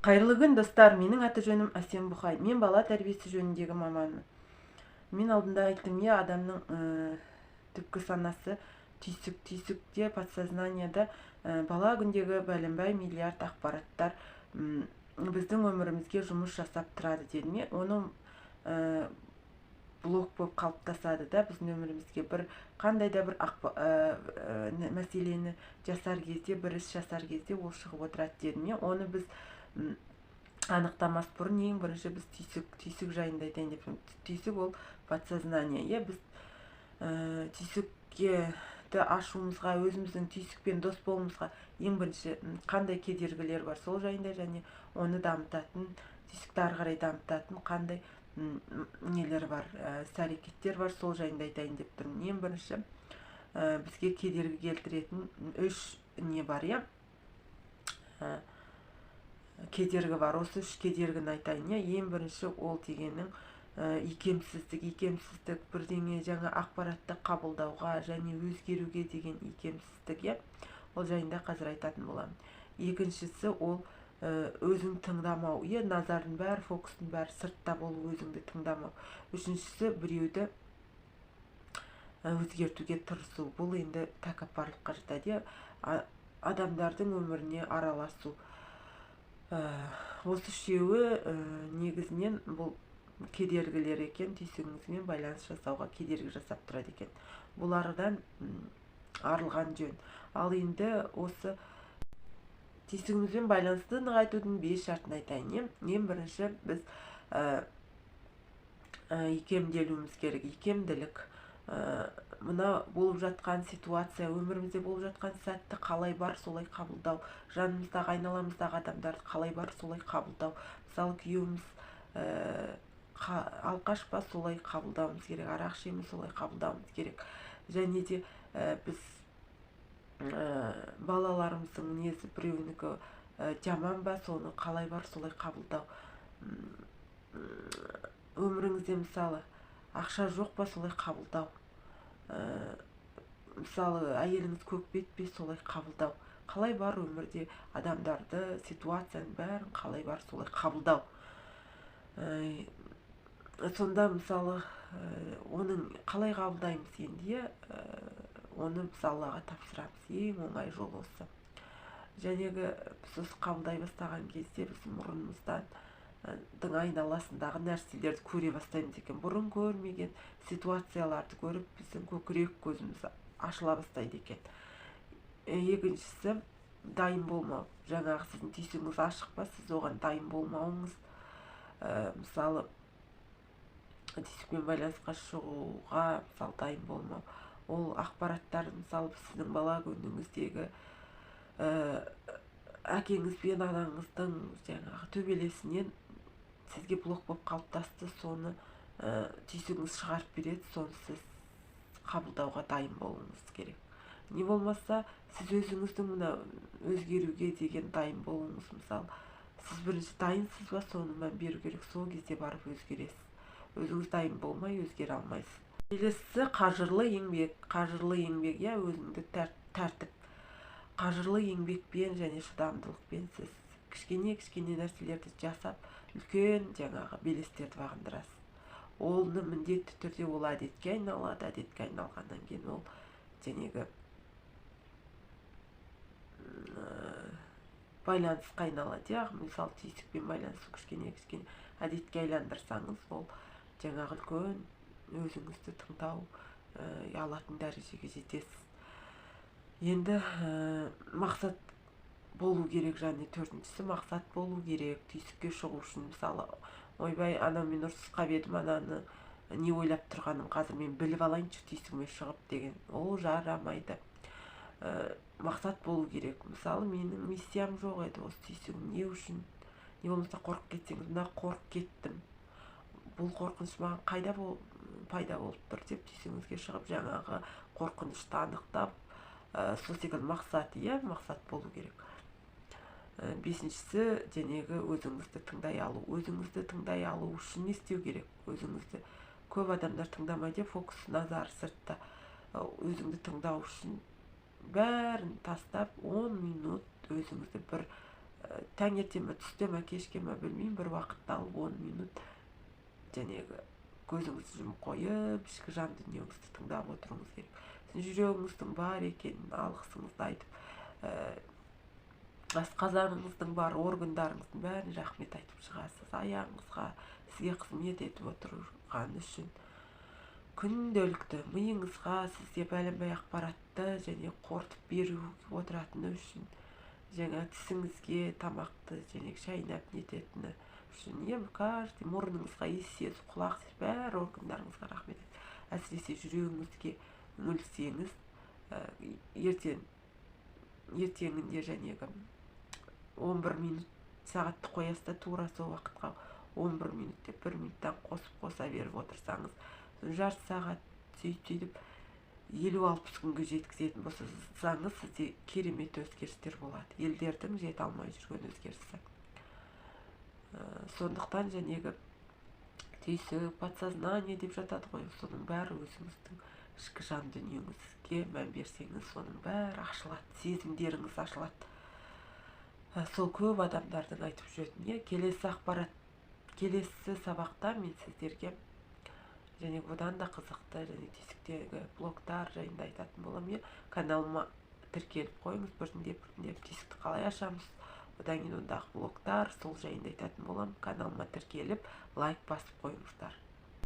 Қайырлы күн, достар. Менің аты жөнім Әсем Бұхай. Мен бала тәрбиесі жөніндегі маманмын. Мен алдында айттым, адамның түпкі санасы түйсікте, подсознанияда бала күндегі бәленбай миллиард ақпараттар біздің өмірімізге жұмыс жасап тұрады дедім. Оны блок болып қалыптасады да, біздің өмірімізге бір қандай да бір мәселені жасар кезде, бір іс жасар кезде ол шығып отырады дедім. Оны біз анықтамас бұрын ең бірінші біз түйсік жайында айтайын деп жүрмін. Түйсік ол подсознание. Біз түйсікті ашуымызға, өзіміздің түйсікпен дос болуымызға ең бірінші қандай кедергілер бар, сол жайында, және оны дамытатын, түйсікті ары қарай дамытатын қандай нелер бар, іс-әрекеттер бар, сол жайында айтайын деп тұрмын. Ең бірінші бізге кедергі келтіретін үш не бар, кедергі бар. Осы үш кедергіні айтайын. Ең бірінші ол дегенің икемсіздік, бірдеңе жаңа ақпаратты қабылдауға және өзгеруге деген икемсіздік. Ол жайында қазір айтатын боламын. Екіншісі ол өзің тыңдамау, назардың бәрі, фокустың бәрі сыртта болу, өзіңді тыңдамау. Үшіншісі біреуді өзгертуге тырысу. Бұл енді тәкаппарлыққа жатады. Адамдардың өміріне араласу. Осы үшеуі негізінен бұл кедергілер екен, түйсігіңізбен байланыс жасауға кедергі жасап тұрады екен. Бұлардан арылған жөн. Ал енді осы түйсігімізбен байланысты нығайтудың 5 шартын айтайын. Ең бірінші біз икемделуіміз керек. Икемділік. Мына болып жатқан ситуация, өмірімізде болып жатқан сәтті қалай бар, солай қабылдау. Жанымыздағы, айналамыздағы адамдарды қалай бар, солай қабылдау. Мысалы, күйеуіміз алқаш па, солай қабылдауымыз керек. Арақ ішеміз, солай қабылдауымыз керек. Және де біз балаларымыздың мінезі біреуінікі жаман ба, соны қалай бар, солай қабылдау. Өміріңізде мысалы ақша жоқ па, солай қабылдау. Мысалы, әйеліңіз көкбет пе, солай қабылдау. Қалай бар өмірде адамдарды, ситуацияның бәрін қалай бар, солай қабылдау. Сонда мысалы оның қалай қабылдаймыз енді, оны біз Аллаға тапсырамыз. Ең оңай жол осы. Жәнегі біз осы қабылдай бастаған кезде біз мұрнымыздан айналасындағы нәрселерді көре бастаймыз екен. Бұрын көрмеген ситуацияларды көріп, біздің көкірек көзіміз ашыла бастайды екен. Екіншісі, дайын болмау. Жаңағы сіздің түйсігіңіз ашық па, сіз оған дайын болмауыңыз. Мысалы, түйсікпен байланысқа шығуға мысалы дайын болмау. Ол ақпараттар, мысалы, сіздің бала күніңіздегі әкеңіз бен анаңыздың жаңағы төбелесінен сізге блок болып қалыптасты, соны түйсігіңіз шығарып береді, соны сіз қабылдауға дайын болуыңыз керек. Не болмаса, сіз өзіңіздің өзгеруге деген дайын болуыңыз. Мысалы, сіз бірінші дайынсыз ба, соны мән беру керек, сол кезде барып өзгересіз. Өзіңіз дайын болмай, өзгере алмайсыз. Келесі қажырлы еңбек. Қажырлы еңбек, өзіңді тәртіп. Қажырлы еңбекпен және шыдамдылықпен сіз кішкене нәрселерді жасап, үлкен жаңағы белестерді бағындырасыз. Оны міндетті түрде ол әдетке айналады. Әдетке айналғаннан кейін ол жәнегі байланысқа айналады. Мысалы, түйсікпен байланысу кішкене әдетке айландырсаңыз, ол жаңағы үлкен өзіңізді тыңдау алатын дәрежеге жетесіз. Енді мақсат болу керек, және төртіншісі мақсат болу керек. Түйсікке шығу үшін, мысалы, ойбай, анау мен ұрсысқа бедім, ананы не ойлап тұрғаным қазір мен біліп алайыншы түйсігіме шығып деген, ол жарамайды. Мақсат болу керек. Мысалы, менің миссиям жоқ еді, осы түйсігім не үшін, не болмаса қорқып кетсеңіз, мына қорқып кеттім, бұл қорқыныш маған қайда пайда болып тұр деп түйсігіңізге шығып, жаңағы қорқынышты анықтап, сол секілді мақсат болу керек. Бесіншісі, жәнегі өзіңізді тыңдай алу. Өзіңізді тыңдай алу үшін не істеу керек? Өзіңізді көп адамдар тыңдамайды, фокус, назар сыртта. Өзіңді тыңдау үшін бәрін тастап 10 минут өзіңізді бір таңертең ме түсте ме кешке ме білмеймін, бір уақытты алып 10 минут жәнегі көзіңізді жұмып қойып ішкі жан дүниеңізді тыңдап отыруыңыз керек. Сіздің жүрегіңіздің бар екенін, алғысыңызды айтып, асқазаныңыздың бар органдарыңыздың бәрін рахмет айтып шығасыз. Аяғыңызға сізге қызмет етіп отырғаны үшін, күнделікті миыңызға сізге бәленбай ақпаратты және қорытып беріп отыратыны үшін, жаңа тісіңізге тамақты және шайнап нететіні үшін, каждый мұрныңызға иіс сезу, құлақ сезу, бәрі органдарыңызға рахмет. Әсіресе жүрегіңізге үңілсеңіз, ертеңінде жәнегі 11 минут сағатты қоясыз да тура сол уақытқа 11 минут деп 1 минуттан қоса беріп отырсаңыз, жарты сағат сөйтіп 50-60 күнге жеткізетін болсаңыз, сізде керемет өзгерістер болады. Елдердің жете алмай жүрген өзгерісі. Сондықтан жәнегі түйсік, подсознание деп жатады ғой, соның бәрі өзіңіздің ішкі жан дүниеңізге мән берсеңіз, соның бәрі ашылады, сезімдеріңіз ашылады. Сол көп адамдардың айтып жүретін, келесі сабақта мен сіздерге және бұдан да қызықты және түйсіктегі блоктар жайында айтатын боламын. Каналыма тіркеліп қойыңыз, біртіндеп түйсікті қалай ашамыз, одан кейін ондағы блоктар сол жайында айтатын боламын. Каналыма тіркеліп лайк басып қойыңыздар.